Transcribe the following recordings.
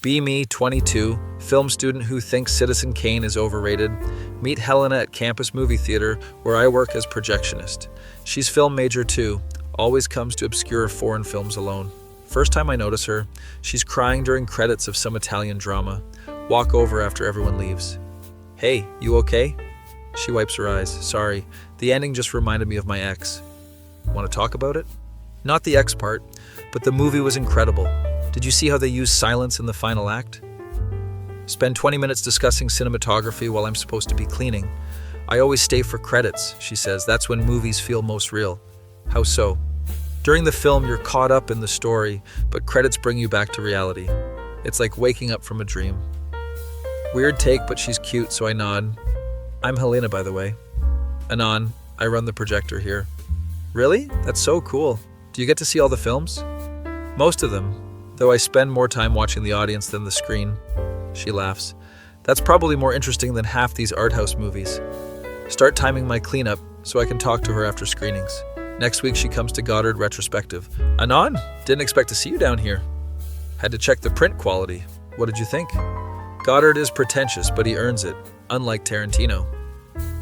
Be me, 22, film student who thinks Citizen Kane is overrated. Meet Helena at Campus Movie Theater, where I work as projectionist. She's film major too, always comes to obscure foreign films alone. First time I notice her, she's crying during credits of some Italian drama. Walk over after everyone leaves. Hey, you okay? She wipes her eyes. Sorry, the ending just reminded me of my ex. Want to talk about it? Not the ex part, but the movie was incredible. Did you see how they used silence in the final act? Spend 20 minutes discussing cinematography while I'm supposed to be cleaning. I always stay for credits, she says. That's when movies feel most real. How so? During the film, you're caught up in the story, but credits bring you back to reality. It's like waking up from a dream. Weird take, but she's cute, so I nod. I'm Helena, by the way. Anon, I run the projector here. Really? That's so cool. Do you get to see all the films? Most of them, though I spend more time watching the audience than the screen. She laughs. That's probably more interesting than half these art house movies. Start timing my cleanup so I can talk to her after screenings. Next week she comes to Goddard retrospective. Anon, didn't expect to see you down here. Had to check the print quality. What did you think? Goddard is pretentious, but he earns it, unlike Tarantino.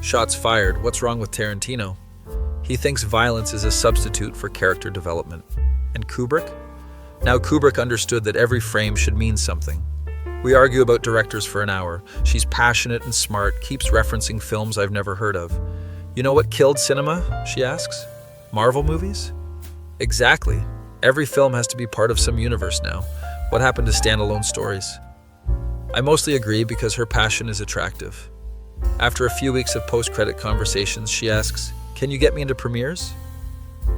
Shots fired. What's wrong with Tarantino? He thinks violence is a substitute for character development. And Kubrick? Now Kubrick understood that every frame should mean something. We argue about directors for an hour. She's passionate and smart, keeps referencing films I've never heard of. You know what killed cinema? She asks. Marvel movies? Exactly. Every film has to be part of some universe now. What happened to standalone stories? I mostly agree because her passion is attractive. After a few weeks of post-credit conversations, she asks, "Can you get me into premieres?"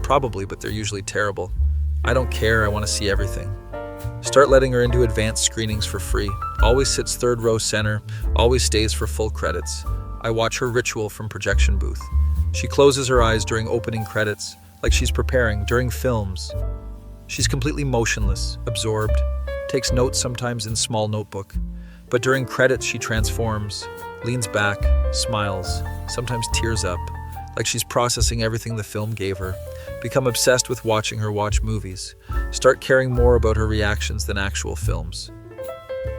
Probably, but they're usually terrible. I don't care, I want to see everything. Start letting her into advanced screenings for free. Always sits third row center, always stays for full credits. I watch her ritual from projection booth. She closes her eyes during opening credits, like she's preparing during films. She's completely motionless, absorbed, takes notes sometimes in small notebook. But during credits she transforms, leans back, smiles, sometimes tears up, like she's processing everything the film gave her. Become obsessed with watching her watch movies. Start caring more about her reactions than actual films.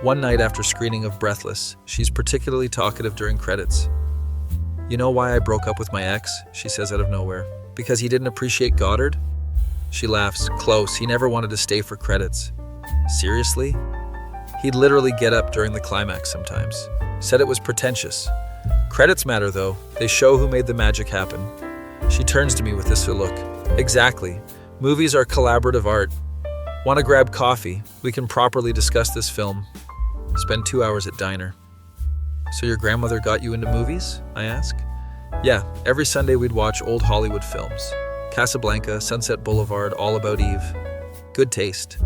One night after screening of Breathless, she's particularly talkative during credits. You know why I broke up with my ex? She says out of nowhere. Because he didn't appreciate Goddard? She laughs. Close. He never wanted to stay for credits. Seriously? He'd literally get up during the climax sometimes. Said it was pretentious. Credits matter though. They show who made the magic happen. She turns to me with this look. Exactly. Movies are collaborative art. Want to grab coffee? We can properly discuss this film. Spend 2 hours at diner. So your grandmother got you into movies? I ask. Yeah, every Sunday we'd watch old Hollywood films. Casablanca, Sunset Boulevard, All About Eve. Good taste.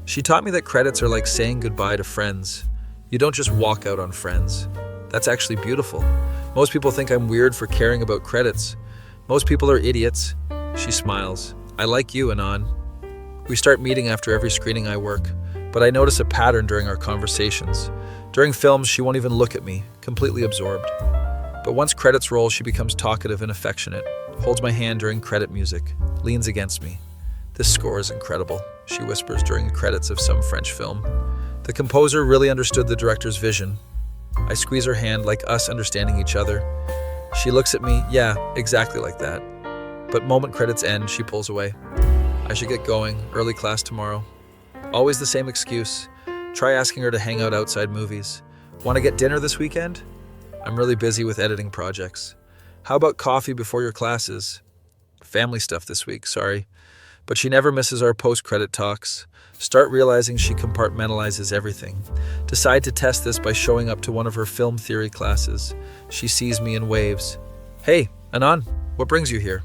She taught me that credits are like saying goodbye to friends. You don't just walk out on Friends. That's actually beautiful. Most people think I'm weird for caring about credits. Most people are idiots. She smiles. I like you, Anon. We start meeting after every screening I work, but I notice a pattern during our conversations. During films, she won't even look at me, completely absorbed. But once credits roll, she becomes talkative and affectionate, holds my hand during credit music, leans against me. This score is incredible, she whispers during the credits of some French film. The composer really understood the director's vision. I squeeze her hand like us understanding each other. She looks at me, yeah, exactly like that. But moment credits end, she pulls away. I should get going, early class tomorrow. Always the same excuse. Try asking her to hang out outside movies. Want to get dinner this weekend? I'm really busy with editing projects. How about coffee before your classes? Family stuff this week, sorry. But she never misses our post-credit talks. Start realizing she compartmentalizes everything. Decide to test this by showing up to one of her film theory classes. She sees me and waves. Hey, Anon, what brings you here?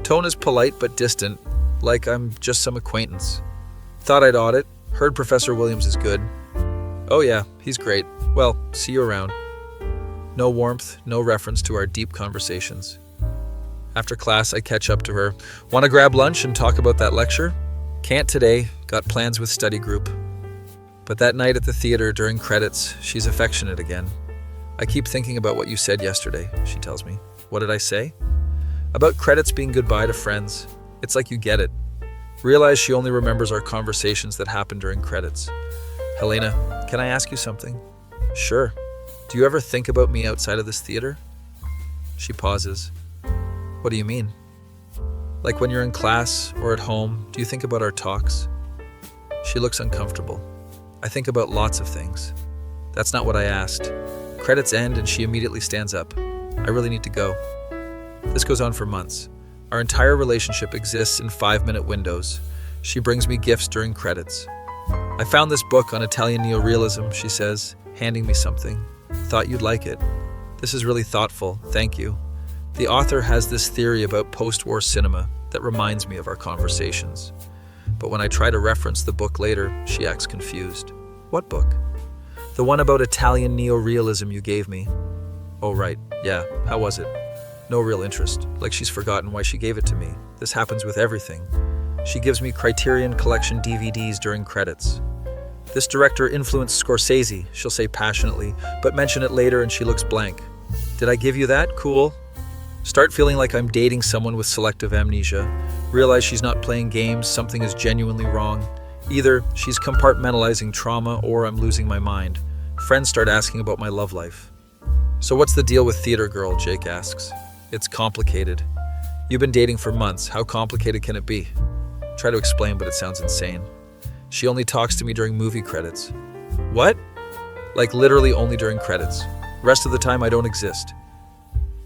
Tone is polite but distant, like I'm just some acquaintance. Thought I'd audit. Heard Professor Williams is good. Oh yeah, he's great. Well, see you around. No warmth, no reference to our deep conversations. After class, I catch up to her. Want to grab lunch and talk about that lecture? Can't today. Got plans with study group. But that night at the theater during credits, she's affectionate again. I keep thinking about what you said yesterday, she tells me. What did I say? About credits being goodbye to friends. It's like you get it. Realize she only remembers our conversations that happened during credits. Helena, can I ask you something? Sure. Do you ever think about me outside of this theater? She pauses. What do you mean? Like when you're in class or at home, do you think about our talks? She looks uncomfortable. I think about lots of things. That's not what I asked. Credits end and she immediately stands up. I really need to go. This goes on for months. Our entire relationship exists in 5-minute windows. She brings me gifts during credits. I found this book on Italian neorealism, she says, handing me something. Thought you'd like it. This is really thoughtful, thank you. The author has this theory about post-war cinema that reminds me of our conversations. But when I try to reference the book later, she acts confused. What book? The one about Italian neorealism you gave me. Oh, right. Yeah. How was it? No real interest. Like she's forgotten why she gave it to me. This happens with everything. She gives me Criterion Collection DVDs during credits. This director influenced Scorsese, she'll say passionately, but mention it later and she looks blank. Did I give you that? Cool. Start feeling like I'm dating someone with selective amnesia. Realize she's not playing games, something is genuinely wrong. Either she's compartmentalizing trauma or I'm losing my mind. Friends start asking about my love life. So what's the deal with Theater Girl, Jake asks. It's complicated. You've been dating for months. How complicated can it be? Try to explain, but it sounds insane. She only talks to me during movie credits. What? Like literally only during credits. Rest of the time I don't exist.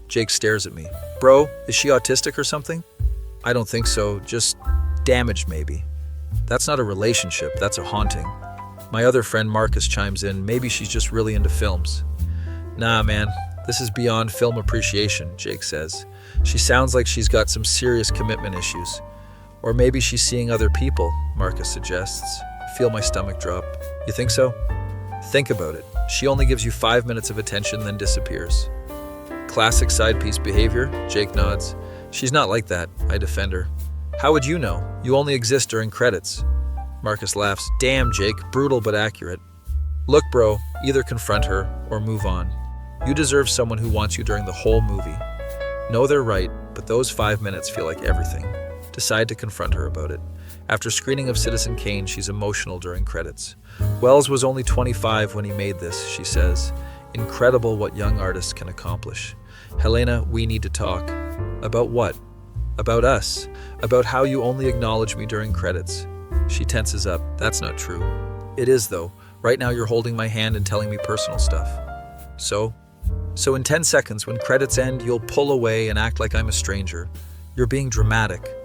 Jake stares at me. Bro, is she autistic or something? I don't think so, just damaged maybe. That's not a relationship, that's a haunting. My other friend Marcus chimes in, maybe she's just really into films. Nah, man, this is beyond film appreciation, Jake says. She sounds like she's got some serious commitment issues. Or maybe she's seeing other people, Marcus suggests. Feel my stomach drop. You think so? Think about it. She only gives you 5 minutes of attention, then disappears. Classic side piece behavior, Jake nods. She's not like that, I defend her. How would you know? You only exist during credits. Marcus laughs. Damn, Jake, brutal but accurate. Look, bro, either confront her or move on. You deserve someone who wants you during the whole movie. Know they're right, but those 5 minutes feel like everything. Decide to confront her about it. After screening of Citizen Kane, she's emotional during credits. Wells was only 25 when he made this, she says. Incredible what young artists can accomplish. Helena, we need to talk. About what? About us. About how you only acknowledge me during credits. She tenses up. That's not true. It is, though. Right now you're holding my hand and telling me personal stuff. So in 10 seconds, when credits end, you'll pull away and act like I'm a stranger. You're being dramatic.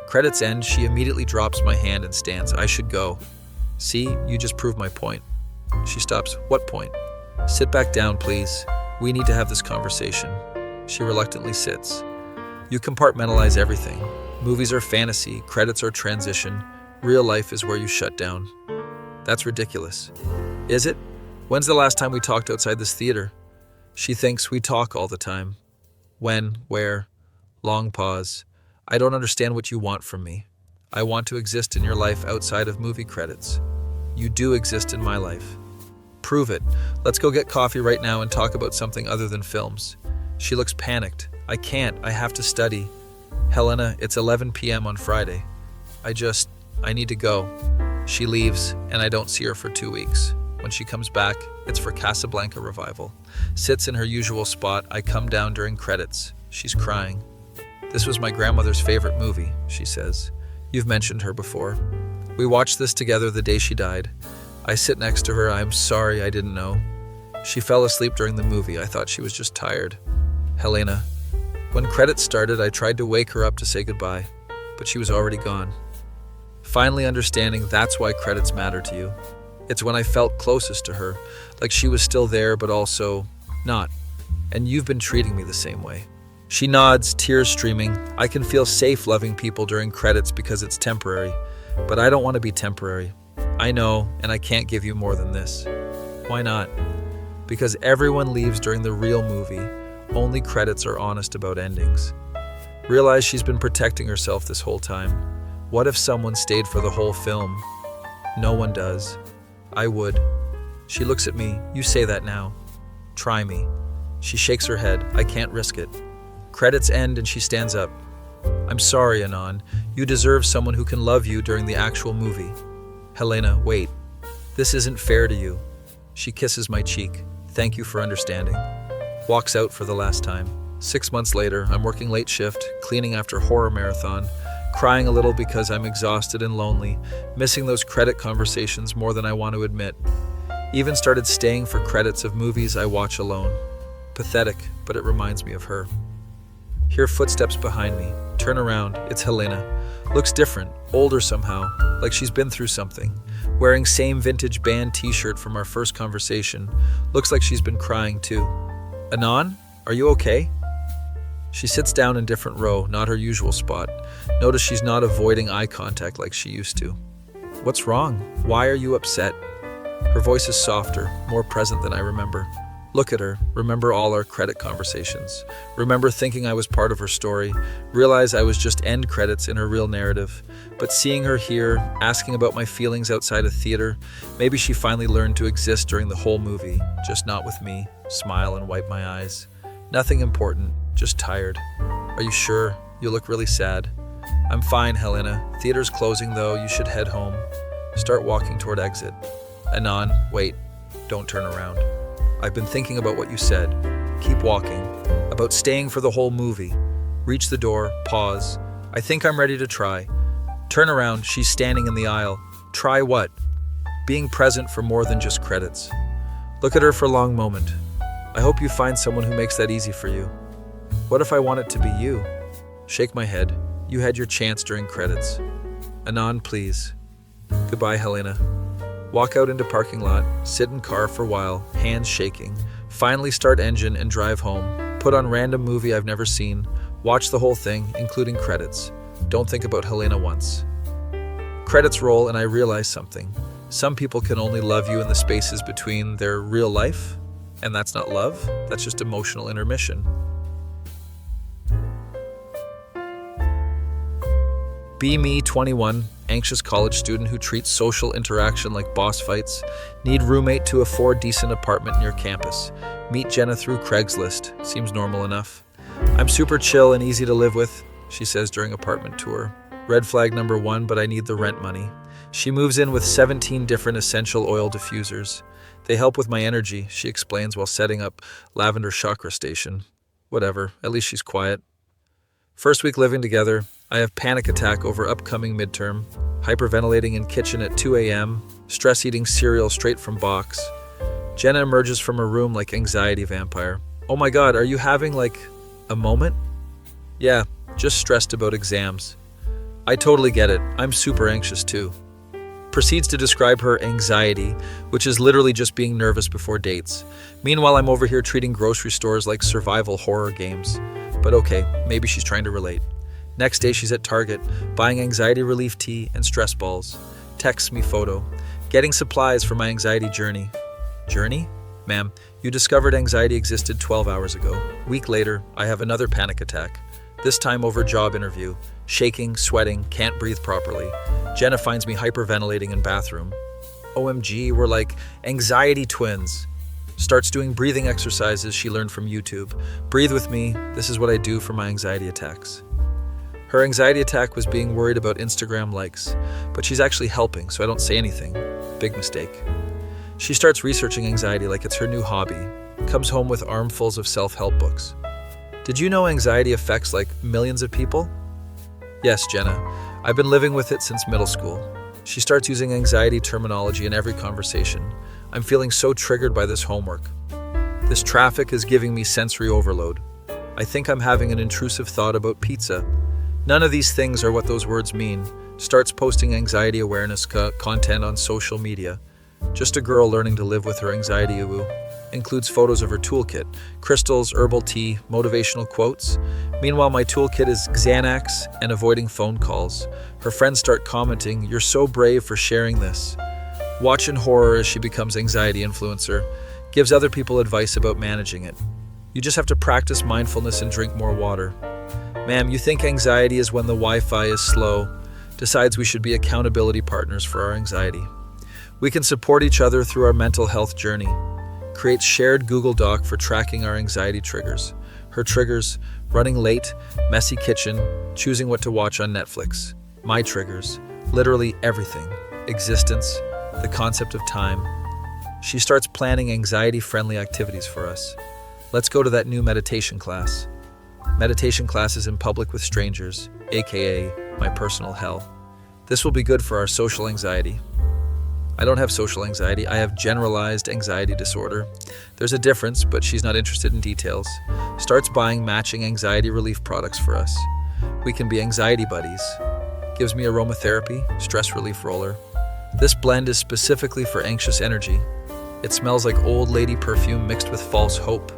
Credits end, she immediately drops my hand and stands. I should go. See, you just proved my point. She stops. What point? Sit back down, please. We need to have this conversation. She reluctantly sits. You compartmentalize everything. Movies are fantasy, credits are transition. Real life is where you shut down. That's ridiculous. Is it? When's the last time we talked outside this theater? She thinks we talk all the time. When? Where? Long pause. I don't understand what you want from me. I want to exist in your life outside of movie credits. You do exist in my life. Prove it. Let's go get coffee right now and talk about something other than films. She looks panicked. I can't. I have to study. Helena, it's 11 p.m. on Friday. I need to go. She leaves, and I don't see her for 2 weeks. When she comes back, it's for Casablanca revival. Sits in her usual spot. I come down during credits. She's crying. This was my grandmother's favorite movie, she says. You've mentioned her before. We watched this together the day she died. I sit next to her. I'm sorry, I didn't know. She fell asleep during the movie. I thought she was just tired. Helena. When credits started, I tried to wake her up to say goodbye, but she was already gone. Finally understanding that's why credits matter to you. It's when I felt closest to her, like she was still there, but also not. And you've been treating me the same way. She nods, tears streaming. I can feel safe loving people during credits because it's temporary, but I don't want to be temporary. I know, and I can't give you more than this. Why not? Because everyone leaves during the real movie. Only credits are honest about endings. Realize she's been protecting herself this whole time. What if someone stayed for the whole film? No one does. I would. She looks at me. You say that now. Try me. She shakes her head. I can't risk it. Credits end and she stands up. I'm sorry, Anon. You deserve someone who can love you during the actual movie. Helena, wait. This isn't fair to you. She kisses my cheek. Thank you for understanding. Walks out for the last time. 6 months later, I'm working late shift, cleaning after horror marathon, crying a little because I'm exhausted and lonely, missing those credit conversations more than I want to admit. Even started staying for credits of movies I watch alone. Pathetic, but it reminds me of her. Hear footsteps behind me. Turn around. It's Helena. Looks different, older somehow, like she's been through something. Wearing same vintage band t-shirt from our first conversation. Looks like she's been crying too. Anon, are you okay? She sits down in different row, not her usual spot. Notice she's not avoiding eye contact like she used to. What's wrong? Why are you upset? Her voice is softer, more present than I remember. Look at her, remember all our credit conversations. Remember thinking I was part of her story, realize I was just end credits in her real narrative. But seeing her here, asking about my feelings outside a theater, maybe she finally learned to exist during the whole movie, just not with me. Smile and wipe my eyes. Nothing important, just tired. Are you sure? You look really sad. I'm fine, Helena. Theater's closing though, you should head home. Start walking toward exit. Anon, wait, don't turn around. I've been thinking about what you said. Keep walking. About staying for the whole movie. Reach the door, pause. I think I'm ready to try. Turn around, she's standing in the aisle. Try what? Being present for more than just credits. Look at her for a long moment. I hope you find someone who makes that easy for you. What if I want it to be you? Shake my head. You had your chance during credits. Anon, please. Goodbye, Helena. Walk out into parking lot, sit in car for a while, hands shaking. Finally start engine and drive home. Put on random movie I've never seen. Watch the whole thing, including credits. Don't think about Helena once. Credits roll and I realize something. Some people can only love you in the spaces between their real life, and that's not love, that's just emotional intermission. Be me, 21, anxious college student who treats social interaction like boss fights. Need roommate to afford decent apartment near campus. Meet Jenna through Craigslist. Seems normal enough. I'm super chill and easy to live with, she says during apartment tour. Red flag number 1, but I need the rent money. She moves in with 17 different essential oil diffusers. They help with my energy, she explains while setting up lavender chakra station. Whatever, at least she's quiet. First week living together, I have panic attack over upcoming midterm, hyperventilating in kitchen at 2 a.m., stress eating cereal straight from box. Jenna emerges from her room like anxiety vampire. Oh my god, are you having a moment? Yeah, just stressed about exams. I totally get it, I'm super anxious too. Proceeds to describe her anxiety, which is literally just being nervous before dates. Meanwhile, I'm over here treating grocery stores like survival horror games. But okay, maybe she's trying to relate. Next day, she's at Target, buying anxiety relief tea and stress balls. Texts me photo. Getting supplies for my anxiety journey. Journey? Ma'am, you discovered anxiety existed 12 hours ago. Week later, I have another panic attack. This time over job interview. Shaking, sweating, can't breathe properly. Jenna finds me hyperventilating in bathroom. OMG, we're like anxiety twins. Starts doing breathing exercises she learned from YouTube. Breathe with me, this is what I do for my anxiety attacks. Her anxiety attack was being worried about Instagram likes, but she's actually helping, so I don't say anything. Big mistake. She starts researching anxiety like it's her new hobby. Comes home with armfuls of self-help books. Did you know anxiety affects millions of people? Yes, Jenna. I've been living with it since middle school. She starts using anxiety terminology in every conversation. I'm feeling so triggered by this homework. This traffic is giving me sensory overload. I think I'm having an intrusive thought about pizza. None of these things are what those words mean. Starts posting anxiety awareness content on social media. Just a girl learning to live with her anxiety woo. Includes photos of her toolkit, crystals, herbal tea, motivational quotes. Meanwhile, my toolkit is Xanax and avoiding phone calls. Her friends start commenting, "You're so brave for sharing this." Watch in horror as she becomes anxiety influencer. Gives other people advice about managing it. You just have to practice mindfulness and drink more water. Ma'am, you think anxiety is when the Wi-Fi is slow. Decides we should be accountability partners for our anxiety. We can support each other through our mental health journey. Creates shared Google Doc for tracking our anxiety triggers. Her triggers, running late, messy kitchen, choosing what to watch on Netflix. My triggers, literally everything. Existence, the concept of time. She starts planning anxiety-friendly activities for us. Let's go to that new meditation class. Meditation classes in public with strangers, aka my personal hell. This will be good for our social anxiety. I don't have social anxiety, I have generalized anxiety disorder. There's a difference, but she's not interested in details. Starts buying matching anxiety relief products for us. We can be anxiety buddies. Gives me aromatherapy, stress relief roller. This blend is specifically for anxious energy. It smells like old lady perfume mixed with false hope.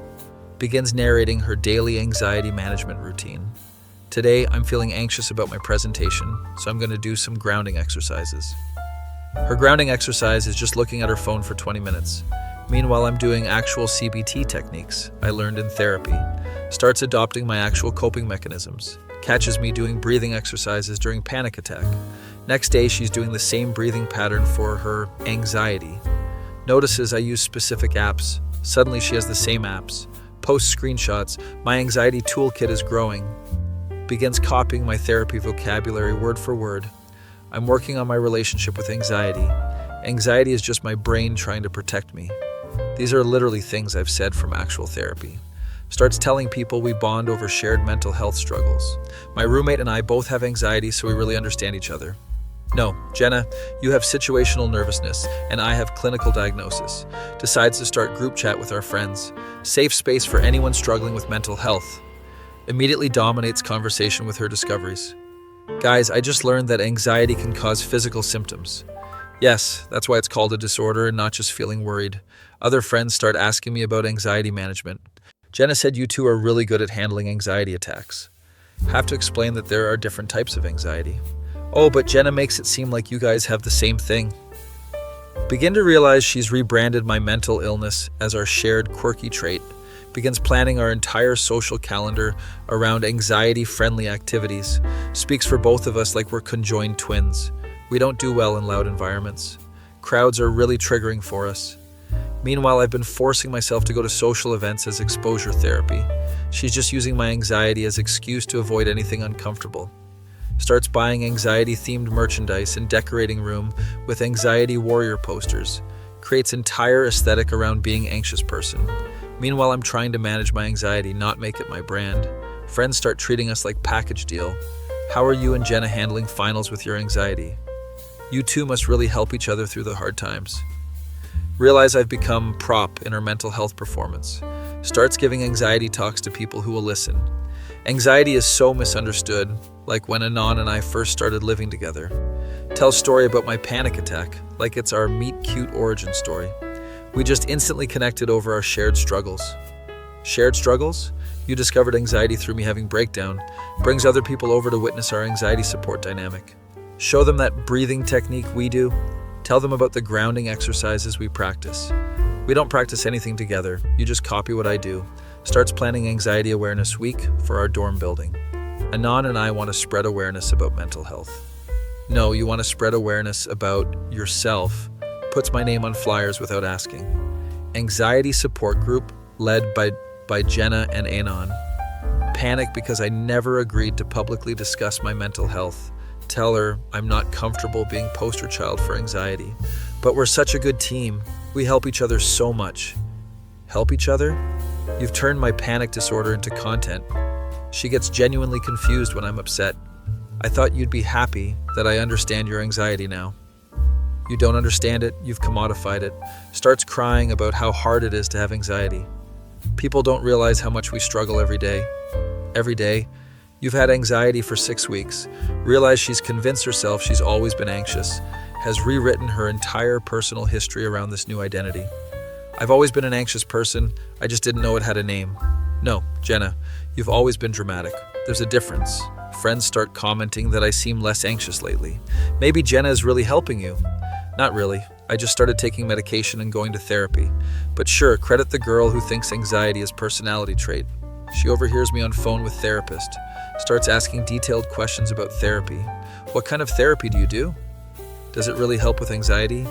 Begins narrating her daily anxiety management routine. Today, I'm feeling anxious about my presentation, so I'm going to do some grounding exercises. Her grounding exercise is just looking at her phone for 20 minutes. Meanwhile, I'm doing actual CBT techniques I learned in therapy. Starts adopting my actual coping mechanisms. Catches me doing breathing exercises during panic attack. Next day, she's doing the same breathing pattern for her anxiety. Notices I use specific apps. Suddenly, she has the same apps. Posts screenshots. My anxiety toolkit is growing. Begins copying my therapy vocabulary word for word. I'm working on my relationship with anxiety. Anxiety is just my brain trying to protect me. These are literally things I've said from actual therapy. Starts telling people we bond over shared mental health struggles. My roommate and I both have anxiety, so we really understand each other. No, Jenna, you have situational nervousness, and I have clinical diagnosis. Decides to start group chat with our friends. Safe space for anyone struggling with mental health. Immediately dominates conversation with her discoveries. Guys, I just learned that anxiety can cause physical symptoms. Yes, that's why it's called a disorder and not just feeling worried. Other friends start asking me about anxiety management. Jenna said you two are really good at handling anxiety attacks. Have to explain that there are different types of anxiety. Oh, but Jenna makes it seem like you guys have the same thing. Begin to realize she's rebranded my mental illness as our shared quirky trait. Begins planning our entire social calendar around anxiety-friendly activities. Speaks for both of us like we're conjoined twins. We don't do well in loud environments. Crowds are really triggering for us. Meanwhile, I've been forcing myself to go to social events as exposure therapy. She's just using my anxiety as excuse to avoid anything uncomfortable. Starts buying anxiety-themed merchandise and decorating room with anxiety warrior posters. Creates entire aesthetic around being anxious person. Meanwhile, I'm trying to manage my anxiety, not make it my brand. Friends start treating us like package deal. How are you and Jenna handling finals with your anxiety? You two must really help each other through the hard times. Realize I've become prop in her mental health performance. Starts giving anxiety talks to people who will listen. Anxiety is so misunderstood, like when Anon and I first started living together. Tell story about my panic attack, like it's our meet cute origin story. We just instantly connected over our shared struggles. Shared struggles? You discovered anxiety through me having breakdown. Brings other people over to witness our anxiety support dynamic. Show them that breathing technique we do. Tell them about the grounding exercises we practice. We don't practice anything together. You just copy what I do. Starts planning Anxiety Awareness Week for our dorm building. Anon and I want to spread awareness about mental health. No, you want to spread awareness about yourself. Puts my name on flyers without asking. Anxiety support group led by Jenna and Anon. Panic because I never agreed to publicly discuss my mental health. Tell her I'm not comfortable being poster child for anxiety. But we're such a good team. We help each other so much. Help each other? You've turned my panic disorder into content. She gets genuinely confused when I'm upset. I thought you'd be happy that I understand your anxiety now. You don't understand it, you've commodified it. Starts crying about how hard it is to have anxiety. People don't realize how much we struggle every day. Every day. You've had anxiety for 6 weeks. Realize she's convinced herself she's always been anxious. Has rewritten her entire personal history around this new identity. I've always been an anxious person, I just didn't know it had a name. No, Jenna, you've always been dramatic. There's a difference. Friends start commenting that I seem less anxious lately. Maybe Jenna is really helping you. Not really. I just started taking medication and going to therapy. But sure, credit the girl who thinks anxiety is personality trait. She overhears me on phone with therapist. Starts asking detailed questions about therapy. What kind of therapy do you do? Does it really help with anxiety?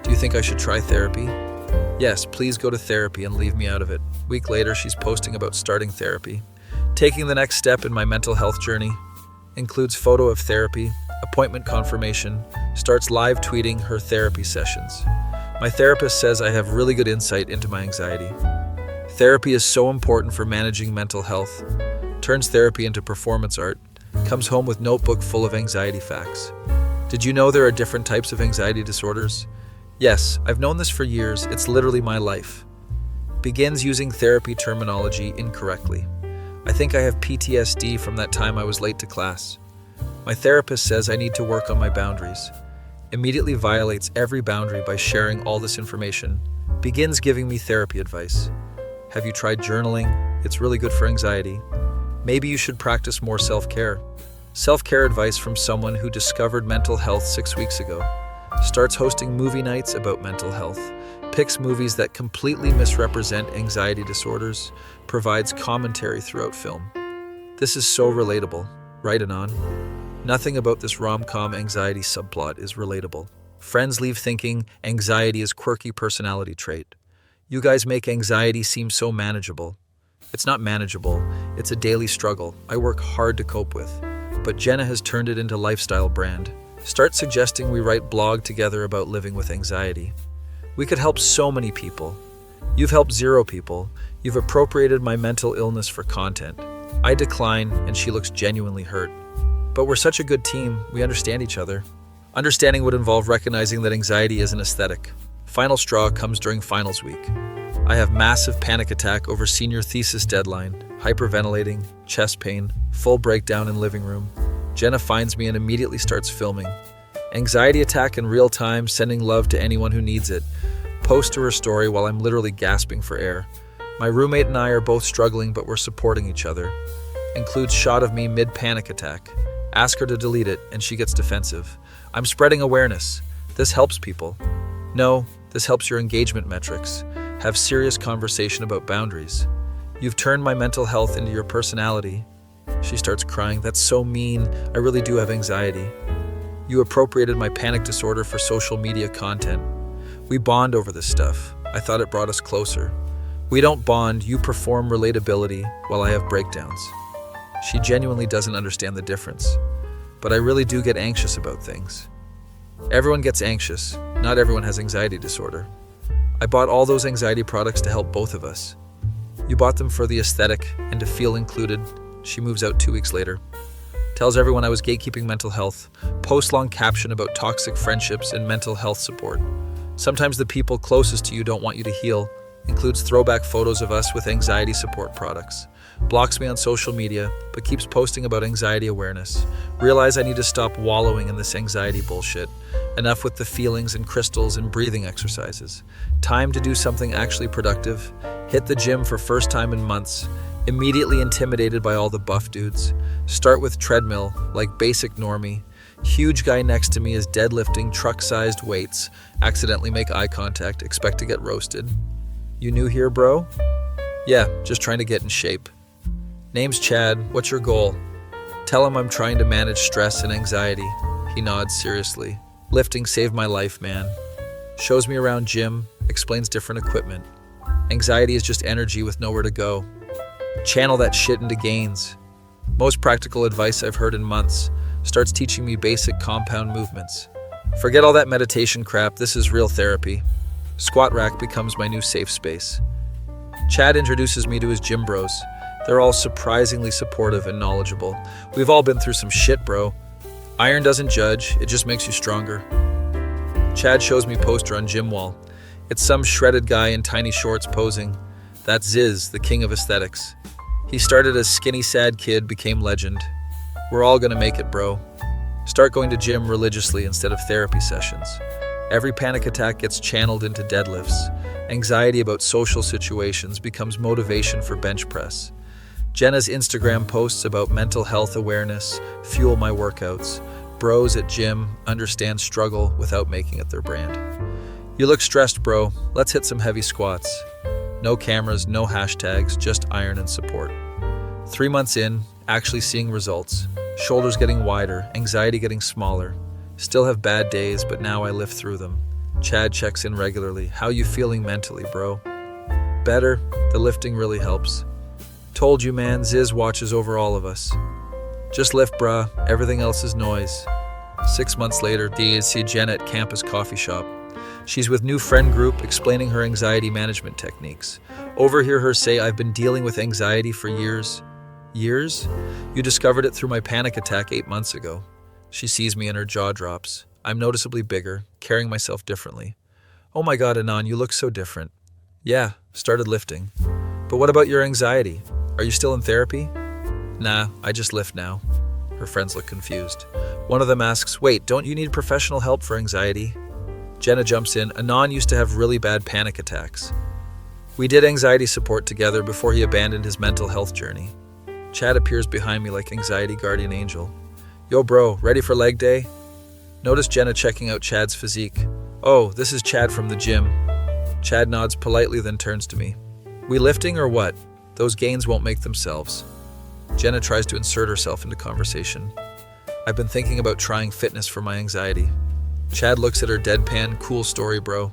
Do you think I should try therapy? Yes, please go to therapy and leave me out of it. Week later, she's posting about starting therapy. Taking the next step in my mental health journey. Includes photo of therapy. appointment confirmation, starts live tweeting her therapy sessions. My therapist says I have really good insight into my anxiety. Therapy is so important for managing mental health. Turns therapy into performance art. Comes home with notebook full of anxiety facts. Did you know there are different types of anxiety disorders? Yes, I've known this for years. It's literally my life. Begins using therapy terminology incorrectly. I think I have PTSD from that time I was late to class. My therapist says I need to work on my boundaries. Immediately violates every boundary by sharing all this information. Begins giving me therapy advice. Have you tried journaling? It's really good for anxiety. Maybe you should practice more self-care. Self-care advice from someone who discovered mental health 6 weeks ago. Starts hosting movie nights about mental health. Picks movies that completely misrepresent anxiety disorders. Provides commentary throughout film. This is so relatable, right, Anon? Nothing about this rom-com anxiety subplot is relatable. Friends leave thinking anxiety is quirky personality trait. You guys make anxiety seem so manageable. It's not manageable, it's a daily struggle I work hard to cope with. But Jenna has turned it into lifestyle brand. Start suggesting we write blog together about living with anxiety. We could help so many people. You've helped 0 people. You've appropriated my mental illness for content. I decline, and she looks genuinely hurt. But we're such a good team, we understand each other. Understanding would involve recognizing that anxiety is an aesthetic. Final straw comes during finals week. I have massive panic attack over senior thesis deadline, hyperventilating, chest pain, full breakdown in living room. Jenna finds me and immediately starts filming. Anxiety attack in real time, sending love to anyone who needs it. Post to her story while I'm literally gasping for air. My roommate and I are both struggling, but we're supporting each other. Includes shot of me mid-panic attack. Ask her to delete it, and she gets defensive. I'm spreading awareness. This helps people. No, this helps your engagement metrics. Have serious conversation about boundaries. You've turned my mental health into your personality. She starts crying. That's so mean. I really do have anxiety. You appropriated my panic disorder for social media content. We bond over this stuff. I thought it brought us closer. We don't bond. You perform relatability while I have breakdowns. She genuinely doesn't understand the difference. But I really do get anxious about things. Everyone gets anxious. Not everyone has anxiety disorder. I bought all those anxiety products to help both of us. You bought them for the aesthetic and to feel included. She moves out 2 weeks later. Tells everyone I was gatekeeping mental health. Post long caption about toxic friendships and mental health support. Sometimes the people closest to you don't want you to heal. Includes throwback photos of us with anxiety support products. Blocks me on social media, but keeps posting about anxiety awareness. Realize I need to stop wallowing in this anxiety bullshit. Enough with the feelings and crystals and breathing exercises. Time to do something actually productive. Hit the gym for first time in months. Immediately intimidated by all the buff dudes. Start with treadmill, like basic normie. Huge guy next to me is deadlifting truck-sized weights. Accidentally make eye contact, expect to get roasted. You new here, bro? Yeah, just trying to get in shape. Name's Chad, what's your goal? Tell him I'm trying to manage stress and anxiety. He nods seriously. Lifting saved my life, man. Shows me around gym, explains different equipment. Anxiety is just energy with nowhere to go. Channel that shit into gains. Most practical advice I've heard in months. Starts teaching me basic compound movements. Forget all that meditation crap, this is real therapy. Squat rack becomes my new safe space. Chad introduces me to his gym bros. They're all surprisingly supportive and knowledgeable. We've all been through some shit, bro. Iron doesn't judge, it just makes you stronger. Chad shows me poster on gym wall. It's some shredded guy in tiny shorts posing. That's Ziz, the king of aesthetics. He started as skinny sad kid, became legend. We're all gonna make it, bro. Start going to gym religiously instead of therapy sessions. Every panic attack gets channeled into deadlifts. Anxiety about social situations becomes motivation for bench press. Jenna's Instagram posts about mental health awareness fuel my workouts. Bros at gym understand struggle without making it their brand. You look stressed, bro. Let's hit some heavy squats. No cameras, no hashtags, just iron and support. 3 months in, actually seeing results. Shoulders getting wider, anxiety getting smaller. Still have bad days, but now I live through them. Chad checks in regularly. How you feeling mentally, bro? Better. The lifting really helps. Told you, man, Ziz watches over all of us. Just lift, bruh. Everything else is noise. 6 months later, I see Jenna at campus coffee shop. She's with new friend group explaining her anxiety management techniques. Overhear her say, "I've been dealing with anxiety for years." Years? You discovered it through my panic attack 8 months ago. She sees me and her jaw drops. I'm noticeably bigger, carrying myself differently. "Oh my God, Anon, you look so different." "Yeah, started lifting." "But what about your anxiety? Are you still in therapy?" "Nah, I just lift now." Her friends look confused. One of them asks, "Wait, don't you need professional help for anxiety?" Jenna jumps in. "Anon used to have really bad panic attacks. We did anxiety support together before he abandoned his mental health journey." Chad appears behind me like anxiety guardian angel. "Yo bro, ready for leg day?" Notice Jenna checking out Chad's physique. "Oh, this is Chad from the gym." Chad nods politely, then turns to me. "We lifting or what? Those gains won't make themselves." Jenna tries to insert herself into conversation. "I've been thinking about trying fitness for my anxiety." Chad looks at her deadpan, "Cool story, bro."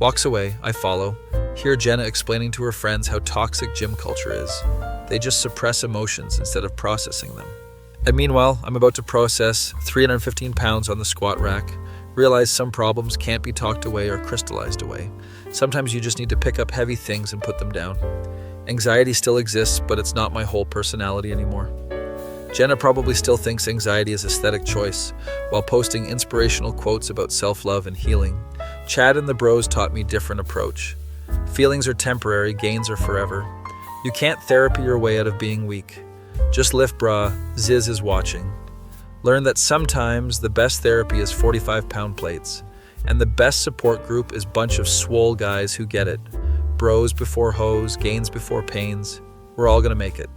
Walks away, I follow. Hear Jenna explaining to her friends how toxic gym culture is. They just suppress emotions instead of processing them. And meanwhile, I'm about to process 315 pounds on the squat rack, realize some problems can't be talked away or crystallized away. Sometimes you just need to pick up heavy things and put them down. Anxiety still exists, but it's not my whole personality anymore. Jenna probably still thinks anxiety is aesthetic choice, while posting inspirational quotes about self-love and healing. Chad and the bros taught me different approach. Feelings are temporary, gains are forever. You can't therapy your way out of being weak. Just lift, brah, Ziz is watching. Learn that sometimes the best therapy is 45-pound plates, and the best support group is bunch of swole guys who get it. Bros before hoes, gains before pains. We're all gonna make it.